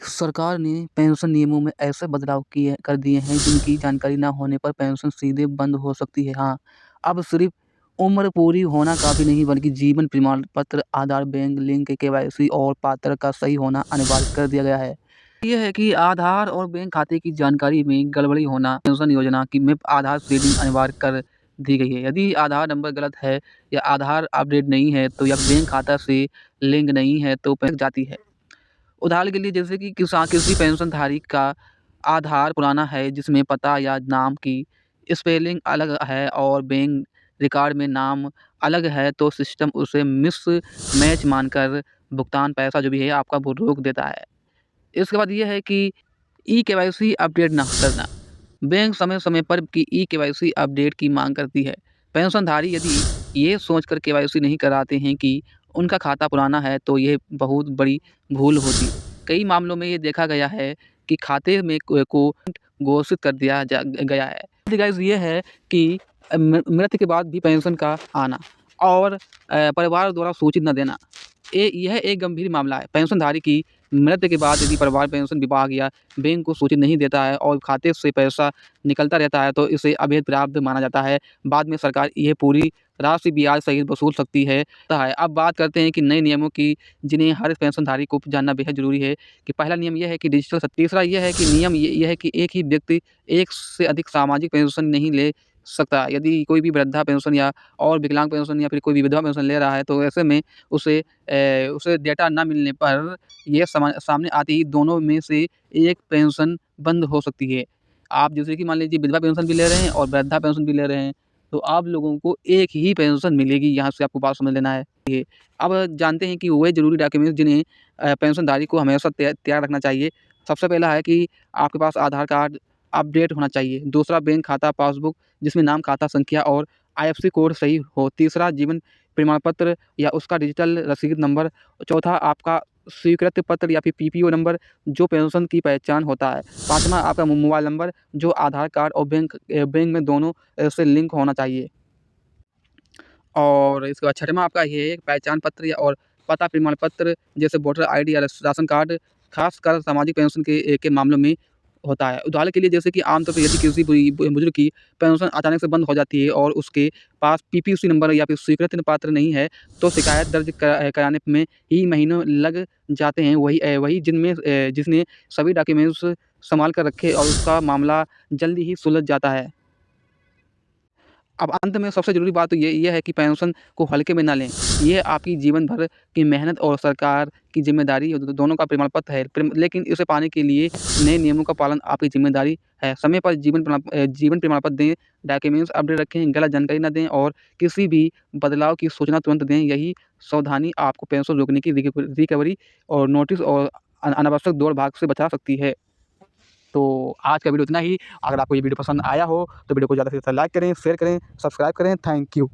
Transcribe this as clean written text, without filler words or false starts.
सरकार ने पेंशन नियमों में ऐसे बदलाव कर दिए हैं जिनकी जानकारी न होने पर पेंशन सीधे बंद हो सकती है। हाँ, अब सिर्फ उम्र पूरी होना काफ़ी नहीं बल्कि जीवन प्रमाण पत्र, आधार, बैंक लिंक, केवाईसी और पात्रता का सही होना अनिवार्य कर दिया गया है। ये है कि आधार और बैंक खाते की जानकारी में गड़बड़ी होना पेंशन योजना की में आधार सीडिंग अनिवार्य कर दी गई है। यदि आधार नंबर गलत है या आधार अपडेट नहीं है तो या बैंक खाता से लिंक नहीं है तो पेंशन जाती है। उदाहरण के लिए जैसे कि किसी पेंशनधारी का आधार पुराना है जिसमें पता या नाम की स्पेलिंग अलग है और बैंक रिकॉर्ड में नाम अलग है तो सिस्टम उसे मिसमैच मानकर भुगतान पैसा जो भी है आपका वो रोक देता है। इसके बाद ये है कि ई-केवाईसी अपडेट ना करना। बैंक समय-समय पर की ई-केवाईसी अपडेट की मांग करती है। पेंशनधारी यदि ये सोचकर केवाईसी नहीं कराते हैं कि उनका खाता पुराना है तो ये बहुत बड़ी भूल होती है। कई मामलों में ये देखा गया है कि खाते में को घोषित कर दिया गया है। गाइस ये है कि मृत्यु के बाद भी पेंशन का आना और परिवार द्वारा सूचित न देना। यह एक गंभीर मामला है। पेंशनधारी की मृत्यु के बाद यदि परिवार पेंशन विभाग या बैंक को सूचित नहीं देता है और खाते से पैसा निकलता रहता है तो इसे अवैध प्राप्त माना जाता है। बाद में सरकार यह पूरी राशि ब्याज सहित वसूल सकती है। अब बात करते हैं कि नए नियमों की जिन्हें हर पेंशनधारी को जानना बेहद ज़रूरी है कि पहला नियम यह है कि डिजिटल तीसरा यह है कि नियम ये है कि एक ही व्यक्ति एक से अधिक सामाजिक पेंशन नहीं ले सकता। यदि कोई भी वृद्धा पेंशन या और विकलांग पेंशन या फिर कोई भी विधवा पेंशन ले रहा है तो ऐसे में उसे डेटा ना मिलने पर ये सामने आते ही दोनों में से एक पेंशन बंद हो सकती है। आप जैसे कि मान लीजिए विधवा पेंशन भी ले रहे हैं और वृद्धा पेंशन भी ले रहे हैं, तो आप लोगों को एक ही पेंशन मिलेगी, यहाँ से आपको बात समझ लेना है। ये अब जानते हैं कि वे ज़रूरी डॉक्यूमेंट्स जिन्हें पेंशनधारी को हमेशा तैयार रखना चाहिए। सबसे पहला है कि आपके पास आधार कार्ड अपडेट होना चाहिए। दूसरा बैंक खाता पासबुक जिसमें नाम, खाता संख्या और आईएफएससी कोड सही हो। तीसरा जीवन प्रमाण पत्र या उसका डिजिटल रसीद नंबर। चौथा आपका स्वीकृति पत्र या फिर पीपीओ नंबर जो पेंशन की पहचान होता है। पाँचवां आपका मोबाइल नंबर जो आधार कार्ड और बैंक में दोनों से लिंक होना चाहिए। और इसके बाद छठवां आपका ये है पहचान पत्र या और पता प्रमाण पत्र जैसे वोटर आईडी या राशन कार्ड, खासकर सामाजिक पेंशन के मामलों में होता है। उदाहरण के लिए जैसे कि आमतौर पर यदि किसी बुजुर्ग की पेंशन अचानक से बंद हो जाती है और उसके पास पीपीओसी नंबर या फिर स्वीकृति पात्र नहीं है, तो शिकायत दर्ज कराने में ही महीनों लग जाते हैं। वही जिसने सभी डॉक्यूमेंट्स संभाल कर रखे और उसका मामला जल्दी ही सुलझ जाता है। अब अंत में सबसे ज़रूरी बात तो ये है कि पेंशन को हल्के में ना लें। ये आपकी जीवन भर की मेहनत और सरकार की ज़िम्मेदारी दोनों का प्रमाण पत्र है। लेकिन इसे पाने के लिए नए नियमों का पालन आपकी ज़िम्मेदारी है। समय पर जीवन प्रमाण पत्र दें, डॉक्यूमेंट्स अपडेट रखें, गलत जानकारी ना दें और किसी भी बदलाव की सूचना तुरंत दें। यही सावधानी आपको पेंशन रोकने की रिकवरी और नोटिस और अनावश्यक दौड़-भाग से बचा सकती है। तो आज का वीडियो इतना ही। अगर आपको ये वीडियो पसंद आया हो तो वीडियो को ज़्यादा से ज़्यादा लाइक करें, शेयर करें, सब्सक्राइब करें। Thank you.